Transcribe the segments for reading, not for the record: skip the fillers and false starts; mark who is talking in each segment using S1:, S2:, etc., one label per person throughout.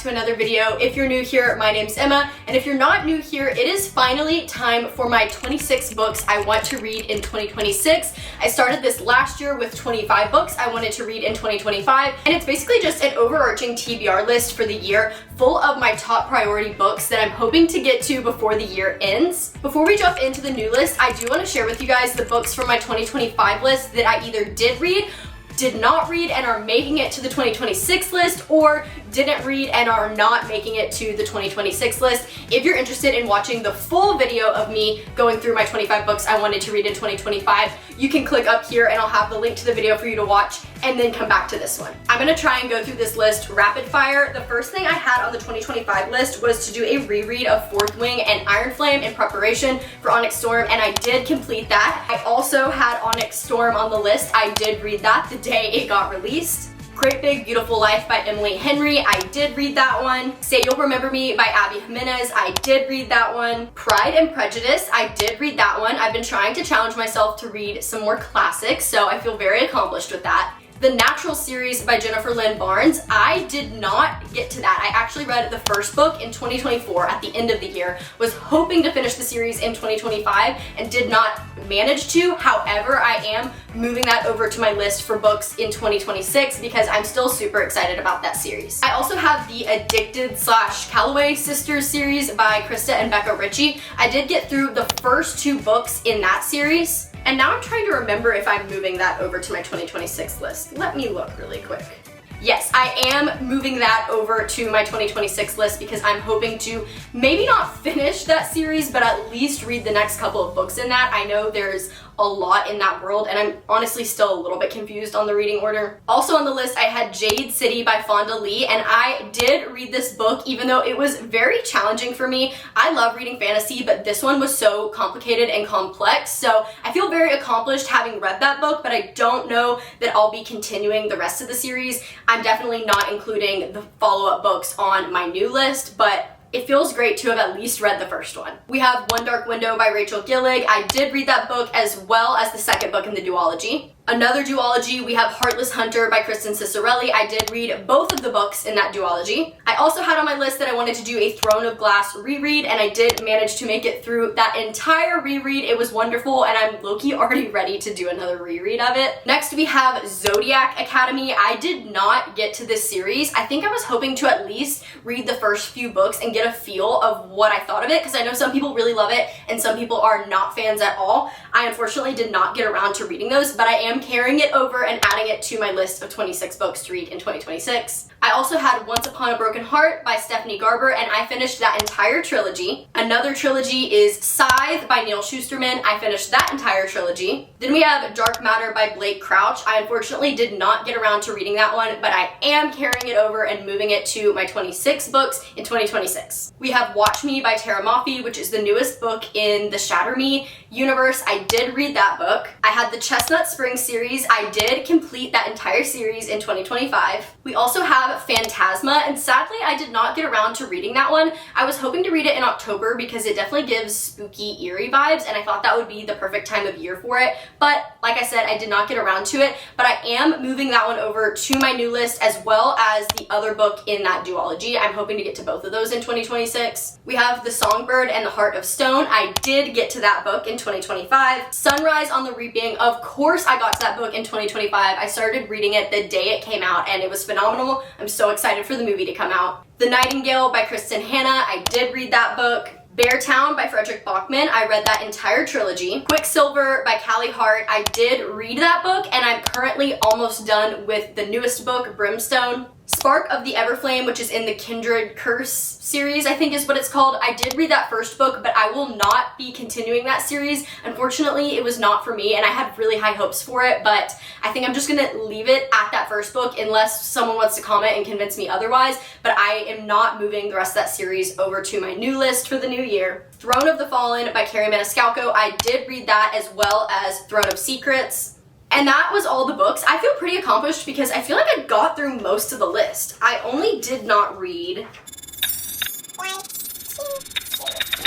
S1: to another video. If you're new here, my name's Emma, and if you're not new here, it is finally time for my 26 books I want to read in 2026. I started this last year with 25 books I wanted to read in 2025, and it's basically just an overarching TBR list for the year full of my top priority books that I'm hoping to get to before the year ends. Before we jump into the new list, I do want to share with you guys the books from my 2025 list that I either did read, did not read, and are making it to the 2026 list, or didn't read and are not making it to the 2026 list. If you're interested in watching the full video of me going through my 25 books I wanted to read in 2025, you can click up here and I'll have the link to the video for you to watch and then come back to this one. I'm gonna try and go through this list rapid fire. The first thing I had on the 2025 list was to do a reread of Fourth Wing and Iron Flame in preparation for Onyx Storm, and I did complete that. I also had Onyx Storm on the list. I did read that the day it got released. Great Big Beautiful Life by Emily Henry, I did read that one. Say You'll Remember Me by Abby Jimenez, I did read that one. Pride and Prejudice, I did read that one. I've been trying to challenge myself to read some more classics, so I feel very accomplished with that. The Natural series by Jennifer Lynn Barnes, I did not get to that. I actually read the first book in 2024 at the end of the year, was hoping to finish the series in 2025 and did not manage to. However, I am moving that over to my list for books in 2026 because I'm still super excited about that series. I also have the Addicted / Calloway Sisters series by Krista and Becca Ritchie. I did get through the first 2 books in that series, and now I'm trying to remember if I'm moving that over to my 2026 list. Let me look really quick. Yes, I am moving that over to my 2026 list because I'm hoping to maybe not finish that series, but at least read the next couple of books in that. I know there's a lot in that world, and I'm honestly still a little bit confused on the reading order. Also on the list, I had Jade City by Fonda Lee, and I did read this book even though it was very challenging for me. I love reading fantasy, but this one was so complicated and complex, so I feel very accomplished having read that book, but I don't know that I'll be continuing the rest of the series. I'm definitely not including the follow-up books on my new list, but it feels great to have at least read the first one. We have One Dark Window by Rachel Gillig. I did read that book as well as the second book in the duology. Another duology, we have Heartless Hunter by Kristen Cicerelli. I did read both of the books in that duology. I also had on my list that I wanted to do a Throne of Glass reread, and I did manage to make it through that entire reread. It was wonderful, and I'm low-key already ready to do another reread of it. Next, we have Zodiac Academy. I did not get to this series. I think I was hoping to at least read the first few books and get a feel of what I thought of it, because I know some people really love it and some people are not fans at all. I unfortunately did not get around to reading those, but I am carrying it over and adding it to my list of 26 books to read in 2026. I also had Once Upon a Broken Heart by Stephanie Garber, and I finished that entire trilogy. Another trilogy is Scythe by Neil Shusterman. I finished that entire trilogy. Then we have Dark Matter by Blake Crouch. I unfortunately did not get around to reading that one, but I am carrying it over and moving it to my 26 books in 2026. We have Watch Me by Tara Maffey, which is the newest book in the Shatter Me universe. I did read that book. I had the Chestnut Spring series. I did complete that entire series in 2025. We also have Phantasma, and sadly I did not get around to reading that one. I was hoping to read it in October because it definitely gives spooky, eerie vibes, and I thought that would be the perfect time of year for it, but like I said, I did not get around to it. But I am moving that one over to my new list as well as the other book in that duology. I'm hoping to get to both of those in 2026. We have The Songbird and the Heart of Stone. I did get to that book in 2025. Sunrise on the Reaping, of course I got to that book in 2025. I started reading it the day it came out and it was phenomenal. I'm so excited for the movie to come out. The Nightingale by Kristen Hanna. I did read that book. Beartown by Frederick Bachman. I read that entire trilogy. Quicksilver by Callie Hart. I did read that book, and I'm currently almost done with the newest book, Brimstone. Spark of the Everflame, which is in the Kindred Curse series, I think is what it's called. I did read that first book, but I will not be continuing that series. Unfortunately, it was not for me, and I had really high hopes for it, but I think I'm just gonna leave it at that first book unless someone wants to comment and convince me otherwise, but I am not moving the rest of that series over to my new list for the new year. Throne of the Fallen by Carrie Maniscalco. I did read that as well as Throne of Secrets. And that was all the books. I feel pretty accomplished because I feel like I got through most of the list. I only did not read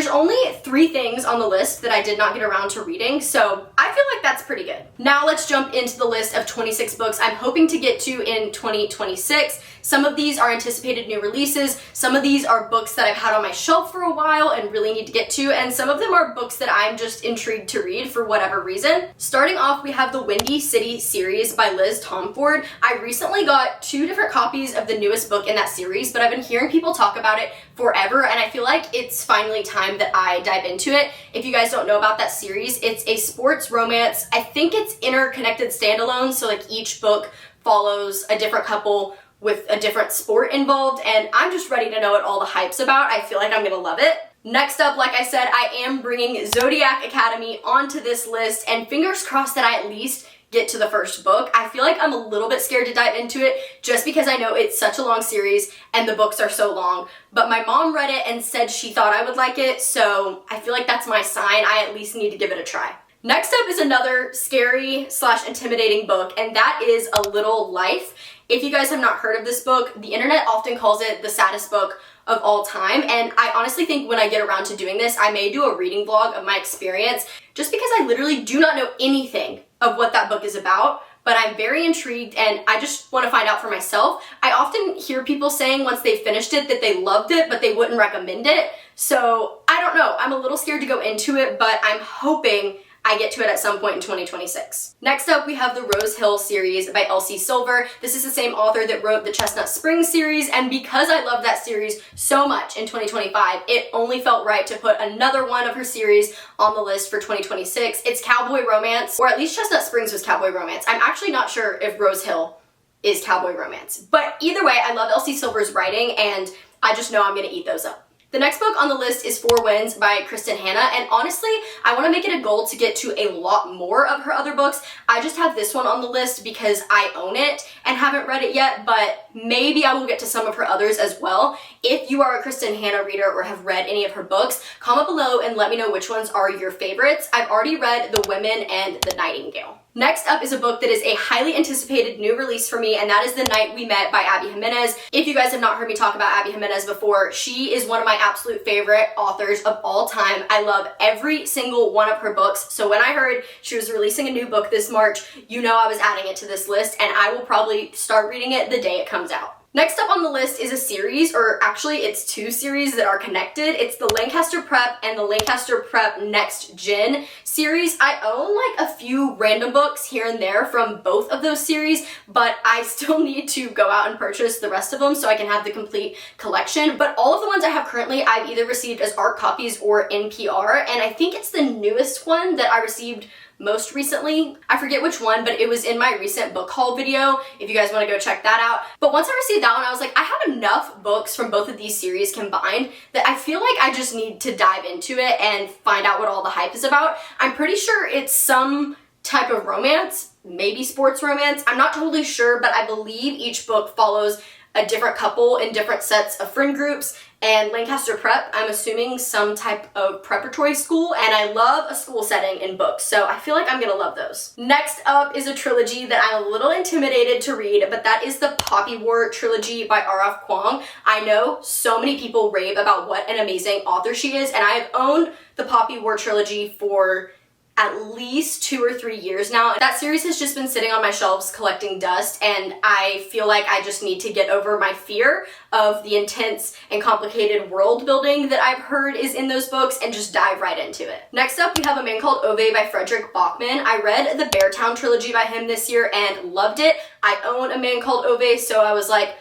S1: There's only 3 things on the list that I did not get around to reading, so I feel like that's pretty good. Now let's jump into the list of 26 books I'm hoping to get to in 2026. Some of these are anticipated new releases, some of these are books that I've had on my shelf for a while and really need to get to, and some of them are books that I'm just intrigued to read for whatever reason. Starting off, we have the Windy City series by Liz Tomford. I recently got 2 different copies of the newest book in that series, but I've been hearing people talk about it forever, and I feel like it's finally time that I dive into it. If you guys don't know about that series, it's a sports romance. I think it's interconnected standalone, so like each book follows a different couple with a different sport involved, and I'm just ready to know what all the hype's about. I feel like I'm gonna love it. Next up, like I said, I am bringing Zodiac Academy onto this list, and fingers crossed that I at least get to the first book. I feel like I'm a little bit scared to dive into it just because I know it's such a long series and the books are so long, but my mom read it and said she thought I would like it, so I feel like that's my sign. I at least need to give it a try. Next up is another scary / intimidating book, and that is A Little Life. If you guys have not heard of this book, the internet often calls it the saddest book of all time, and I honestly think when I get around to doing this, I may do a reading vlog of my experience, just because I literally do not know anything of what that book is about, but I'm very intrigued and I just want to find out for myself. I often hear people saying once they finished it that they loved it, but they wouldn't recommend it, so I don't know. I'm a little scared to go into it, but I'm hoping I get to it at some point in 2026. Next up, we have the Rose Hill series by Elsie Silver. This is the same author that wrote the Chestnut Springs series, and because I love that series so much in 2025, it only felt right to put another one of her series on the list for 2026. It's cowboy romance, or at least Chestnut Springs was cowboy romance. I'm actually not sure if Rose Hill is cowboy romance, but either way, I love Elsie Silver's writing, and I just know I'm gonna eat those up. The next book on the list is Four Winds by Kristen Hanna, and honestly, I want to make it a goal to get to a lot more of her other books. I just have this one on the list because I own it and haven't read it yet, but maybe I will get to some of her others as well. If you are a Kristen Hanna reader or have read any of her books, comment below and let me know which ones are your favorites. I've already read The Women and The Nightingale. Next up is a book that is a highly anticipated new release for me, and that is The Night We Met by Abby Jimenez. If you guys have not heard me talk about Abby Jimenez before, she is one of my absolute favorite authors of all time. I love every single one of her books, so when I heard she was releasing a new book this March, you know I was adding it to this list, and I will probably start reading it the day it comes out. Next up on the list is a series, or actually it's 2 series that are connected. It's the Lancaster Prep and the Lancaster Prep Next Gen series. I own like a few random books here and there from both of those series, but I still need to go out and purchase the rest of them so I can have the complete collection. But all of the ones I have currently, I've either received as art copies or NPR, and I think it's the newest one that I received most recently. I forget which one, but it was in my recent book haul video, if you guys want to go check that out. But once I received that one, I was like, I have enough books from both of these series combined that I feel like I just need to dive into it and find out what all the hype is about. I'm pretty sure it's some type of romance, maybe sports romance. I'm not totally sure, but I believe each book follows a different couple in different sets of friend groups, and Lancaster Prep, I'm assuming some type of preparatory school, and I love a school setting in books, so I feel like I'm gonna love those. Next up is a trilogy that I'm a little intimidated to read, but that is the Poppy War trilogy by R.F. Kuang. I know so many people rave about what an amazing author she is, and I have owned the Poppy War trilogy for at least 2 or 3 years now. That series has just been sitting on my shelves collecting dust, and I feel like I just need to get over my fear of the intense and complicated world building that I've heard is in those books and just dive right into it. Next up, we have A Man Called Ove by Frederick Bachman. I read the Beartown trilogy by him this year and loved it. I own A Man Called Ove, so I was like,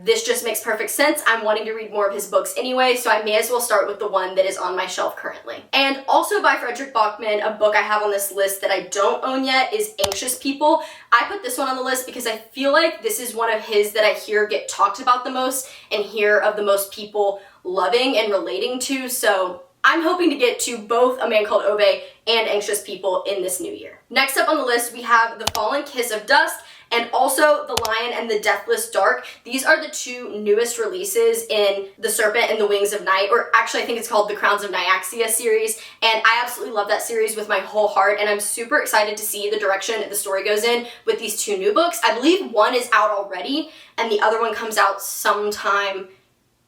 S1: this just makes perfect sense. I'm wanting to read more of his books anyway, so I may as well start with the one that is on my shelf currently. And also by Frederick Bachman, a book I have on this list that I don't own yet is Anxious People. I put this one on the list because I feel like this is one of his that I hear get talked about the most and hear of the most people loving and relating to, so I'm hoping to get to both A Man Called Ove and Anxious People in this new year. Next up on the list, we have The Fallen Kiss of Dust and also The Lion and the Deathless Dark. These are the 2 newest releases in The Serpent and the Wings of Night, or actually I think it's called The Crowns of Nyaxia series, and I absolutely love that series with my whole heart, and I'm super excited to see the direction the story goes in with these 2 new books. I believe one is out already, and the other one comes out sometime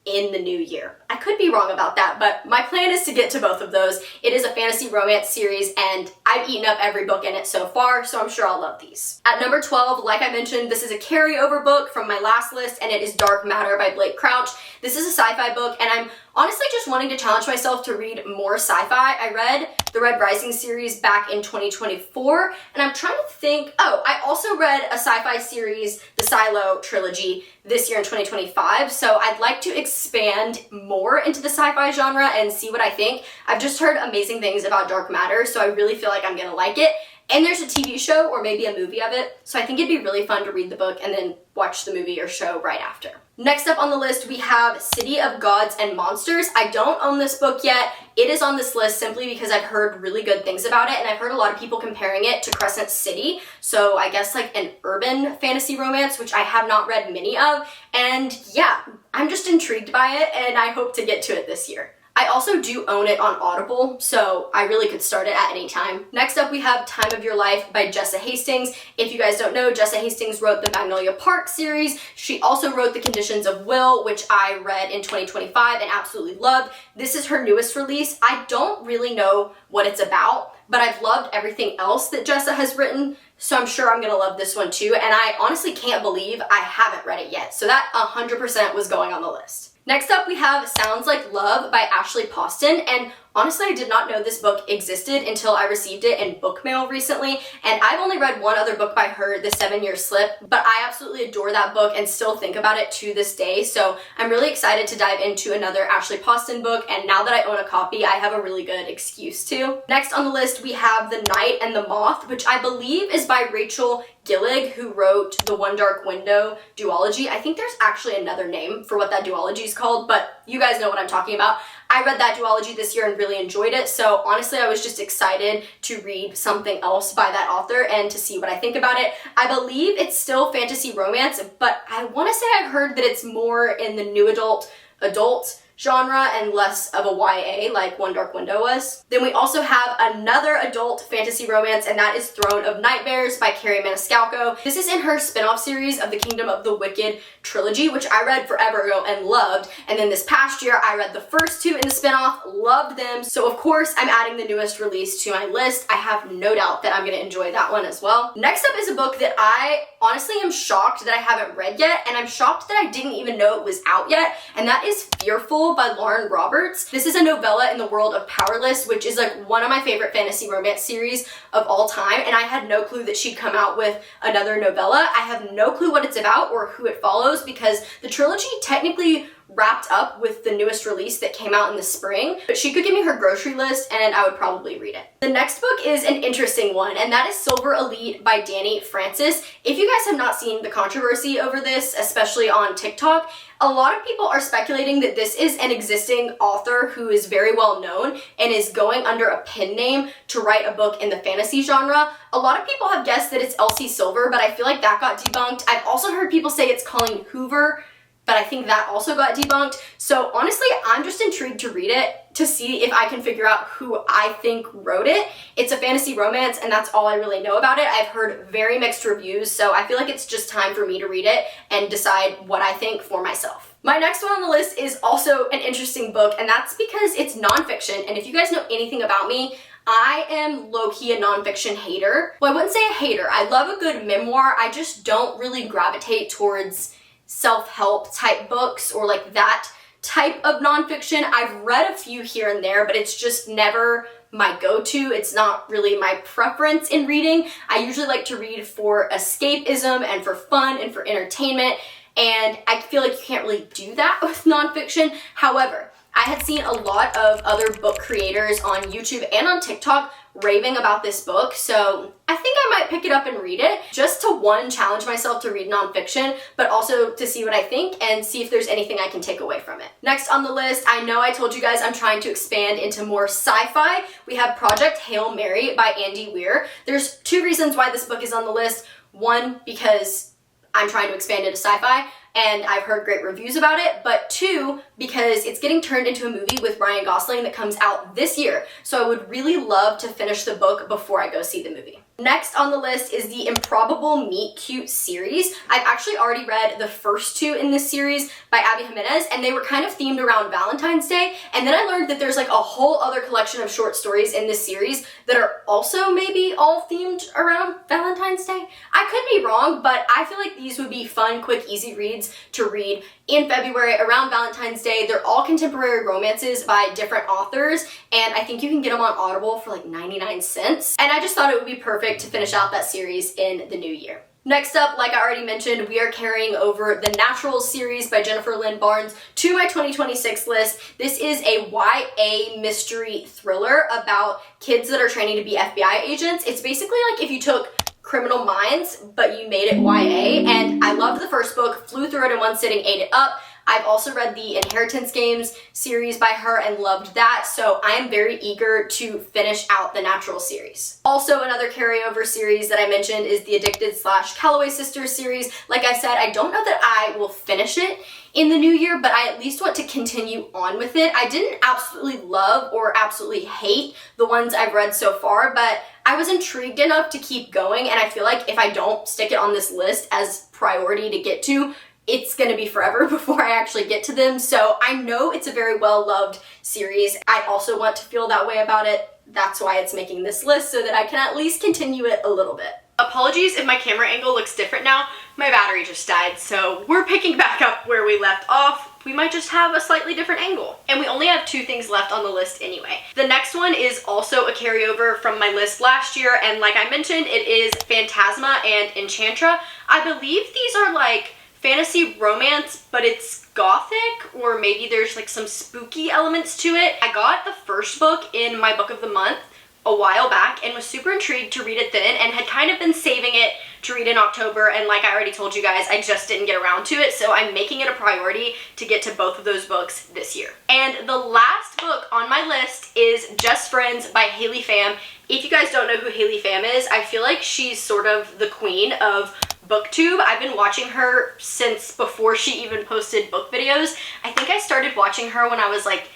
S1: in the new year. I could be wrong about that, but my plan is to get to both of those. It is a fantasy romance series, and I've eaten up every book in it so far, so I'm sure I'll love these. At number 12, like I mentioned, this is a carryover book from my last list, and it is Dark Matter by Blake Crouch. This is a sci-fi book, and I'm honestly just wanting to challenge myself to read more sci-fi. I read the Red Rising series back in 2024, and I'm trying to think, I also read a sci-fi series, the Silo trilogy, this year in 2025, so I'd like to expand more into the sci-fi genre and see what I think. I've just heard amazing things about Dark Matter, so I really feel like I'm gonna like it. And there's a TV show or maybe a movie of it, so I think it'd be really fun to read the book and then watch the movie or show right after. Next up on the list, we have City of Gods and Monsters. I don't own this book yet. It is on this list simply because I've heard really good things about it, and I've heard a lot of people comparing it to Crescent City, so I guess like an urban fantasy romance, which I have not read many of, and yeah, I'm just intrigued by it, and I hope to get to it this year. I also do own it on Audible, so I really could start it at any time. Next up, we have Time of Your Life by Jessa Hastings. If you guys don't know, Jessa Hastings wrote the Magnolia Park series. She also wrote The Conditions of Will, which I read in 2025 and absolutely loved. This is her newest release. I don't really know what it's about, but I've loved everything else that Jessa has written, so I'm sure I'm gonna love this one too, and I honestly can't believe I haven't read it yet, so that 100% was going on the list. Next up, we have Sounds Like Love by Ashley Poston, and honestly, I did not know this book existed until I received it in book mail recently, and I've only read one other book by her, The 7-Year Slip, but I absolutely adore that book and still think about it to this day, so I'm really excited to dive into another Ashley Poston book, and now that I own a copy, I have a really good excuse to. Next on the list, we have The Night and the Moth, which I believe is by Rachel Gillig, who wrote the One Dark Window duology. I think there's actually another name for what that duology is called, but you guys know what I'm talking about. I read that duology this year and really enjoyed it, so honestly I was just excited to read something else by that author and to see what I think about it. I believe it's still fantasy romance, but I want to say I heard that it's more in the new adult genre and less of a YA like One Dark Window was. Then we also have another adult fantasy romance, and that is Throne of Nightmares by Carrie Maniscalco. This is in her spin-off series of the Kingdom of the Wicked trilogy, which I read forever ago and loved, and then this past year I read the first two in the spin-off, loved them, so of course I'm adding the newest release to my list. I have no doubt that I'm going to enjoy that one as well. Next up is a book that I honestly am shocked that I haven't read yet, and I'm shocked that I didn't even know it was out yet, and that is Fearful by Lauren Roberts. This is a novella in the world of Powerless, which is like one of my favorite fantasy romance series of all time, and I had no clue that she'd come out with another novella. I have no clue what it's about or who it follows because the trilogy technically wrapped up with the newest release that came out in the spring, but she could give me her grocery list and I would probably read it. The next book is an interesting one, and that is Silver Elite by Danny Francis. If you guys have not seen the controversy over this, especially on TikTok, a lot of people are speculating that this is an existing author who is very well known and is going under a pen name to write a book in the fantasy genre. A lot of people have guessed that it's Elsie Silver, but I feel like that got debunked. I've also heard people say it's Colleen Hoover, but I think that also got debunked. So honestly, I'm just intrigued to read it to see if I can figure out who I think wrote it. It's a fantasy romance, and that's all I really know about it. I've heard very mixed reviews, so I feel like it's just time for me to read it and decide what I think for myself. My next one on the list is also an interesting book, and that's because it's nonfiction, and if you guys know anything about me, I am low-key a nonfiction hater. Well, I wouldn't say a hater. I love a good memoir. I just don't really gravitate towards self-help type books or like that type of nonfiction. I've read a few here and there, but it's just never my go-to. It's not really my preference in reading. I usually like to read for escapism and for fun and for entertainment, and I feel like you can't really do that with nonfiction. However, I had seen a lot of other book creators on YouTube and on TikTok raving about this book, so I think I might pick it up and read it just to, one, challenge myself to read nonfiction, but also to see what I think and see if there's anything I can take away from it. Next on the list, I know I told you guys I'm trying to expand into more sci-fi. We have Project Hail Mary by Andy Weir. There's two reasons why this book is on the list. One, because I'm trying to expand into sci-fi, and I've heard great reviews about it, but two, because it's getting turned into a movie with Ryan Gosling that comes out this year, so I would really love to finish the book before I go see the movie. Next on the list is the Improbable Meet Cute series. I've actually already read the first two in this series by Abby Jimenez, and they were kind of themed around Valentine's Day. And then I learned that there's like a whole other collection of short stories in this series that are also maybe all themed around Valentine's Day. I could be wrong, but I feel like these would be fun, quick, easy reads to read in February around Valentine's Day. They're all contemporary romances by different authors, and I think you can get them on Audible for like 99 cents. And I just thought it would be perfect to finish out that series in the new year. Next up, like I already mentioned, we are carrying over the Naturals series by Jennifer Lynn Barnes to my 2026 list. This is a YA mystery thriller about kids that are training to be FBI agents. It's basically like if you took Criminal Minds, but you made it YA, and I loved the first book, flew through it in one sitting, ate it up. I've also read the Inheritance Games series by her and loved that, so I am very eager to finish out the Natural series. Also, another carryover series that I mentioned is the Addicted/Calloway Sisters series. Like I said, I don't know that I will finish it in the new year, but I at least want to continue on with it. I didn't absolutely love or absolutely hate the ones I've read so far, but I was intrigued enough to keep going, and I feel like if I don't stick it on this list as priority to get to, it's gonna be forever before I actually get to them. So I know it's a very well-loved series. I also want to feel that way about it. That's why it's making this list, so that I can at least continue it a little bit. Apologies if my camera angle looks different now. My battery just died, so we're picking back up where we left off. We might just have a slightly different angle. And we only have two things left on the list anyway. The next one is also a carryover from my list last year, and like I mentioned, it is Phantasma and Enchantra. I believe these are like fantasy romance, but it's gothic, or maybe there's like some spooky elements to it. I got the first book in my book of the month a while back and was super intrigued to read it then, and had kind of been saving it to read in October, and like I already told you guys, I just didn't get around to it, so I'm making it a priority to get to both of those books this year. And the last book on my list is Just Friends by Haley Pham. If you guys don't know who Haley Pham is, I feel like she's sort of the queen of BookTube. I've been watching her since before she even posted book videos. I think I started watching her when I was like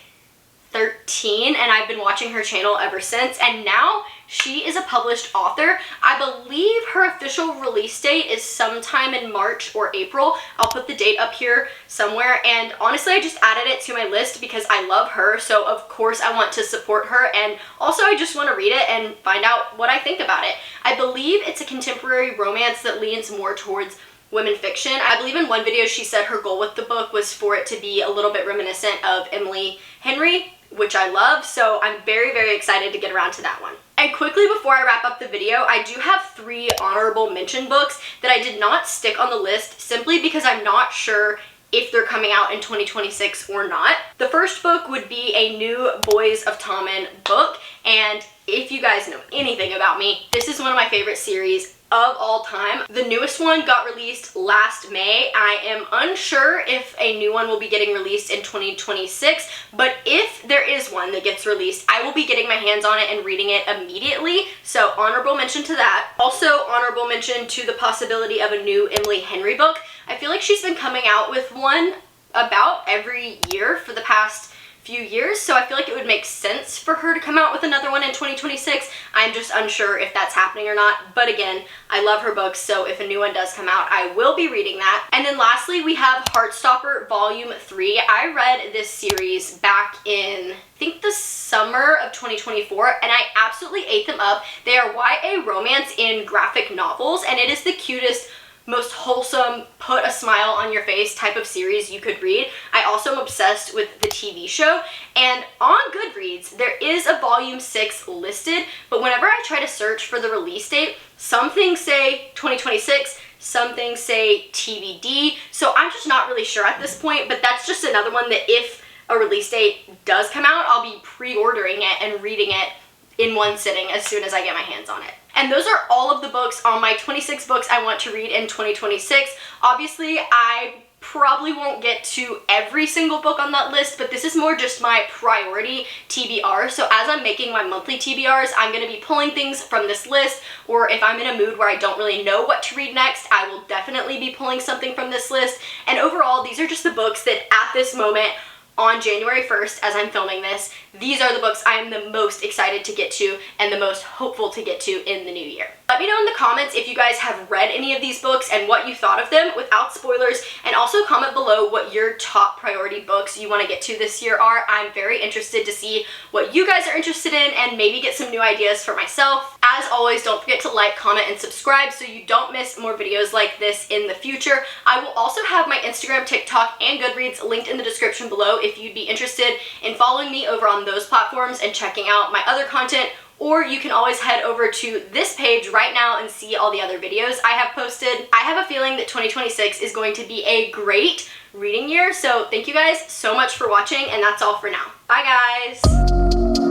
S1: 13, and I've been watching her channel ever since, and now she is a published author. I believe her official release date is sometime in March or April. I'll put the date up here somewhere, and honestly I just added it to my list because I love her, so of course I want to support her, and also I just want to read it and find out what I think about it. I believe it's a contemporary romance that leans more towards women fiction. I believe in one video she said her goal with the book was for it to be a little bit reminiscent of Emily Henry, which I love, so I'm very, very excited to get around to that one. And quickly before I wrap up the video, I do have 3 honorable mention books that I did not stick on the list simply because I'm not sure if they're coming out in 2026 or not. The first book would be a new Boys of Tommen book, and if you guys know anything about me, this is one of my favorite series of all time. The newest one got released last May. I am unsure if a new one will be getting released in 2026, but if there is one that gets released, I will be getting my hands on it and reading it immediately, so honorable mention to that. Also honorable mention to the possibility of a new Emily Henry book. I feel like she's been coming out with one about every year for the past few years, so I feel like it would make sense for her to come out with another one in 2026. I'm just unsure if that's happening or not, but again, I love her books, so if a new one does come out, I will be reading that. And then lastly, we have Heartstopper Volume 3. I read this series back in, I think, the summer of 2024, and I absolutely ate them up. They are YA romance in graphic novels, and it is the cutest, most wholesome, put a smile on your face type of series you could read. I also am obsessed with the TV show, and on Goodreads there is a volume 6 listed, but whenever I try to search for the release date, some things say 2026, some things say TBD, so I'm just not really sure at this point, but that's just another one that if a release date does come out, I'll be pre-ordering it and reading it in one sitting as soon as I get my hands on it. And those are all of the books on my 26 books I want to read in 2026. Obviously, I probably won't get to every single book on that list, but this is more just my priority TBR. So as I'm making my monthly TBRs, I'm going to be pulling things from this list, or if I'm in a mood where I don't really know what to read next, I will definitely be pulling something from this list. And overall, these are just the books that at this moment, on January 1st, as I'm filming this, these are the books I am the most excited to get to and the most hopeful to get to in the new year. Let me know in the comments if you guys have read any of these books and what you thought of them without spoilers, and also comment below what your top priority books you want to get to this year are. I'm very interested to see what you guys are interested in and maybe get some new ideas for myself. As always, don't forget to like, comment, and subscribe so you don't miss more videos like this in the future. I will also have my Instagram, TikTok, and Goodreads linked in the description below if you'd be interested in following me over on those platforms and checking out my other content. Or you can always head over to this page right now and see all the other videos I have posted. I have a feeling that 2026 is going to be a great reading year, so thank you guys so much for watching, and that's all for now. Bye guys!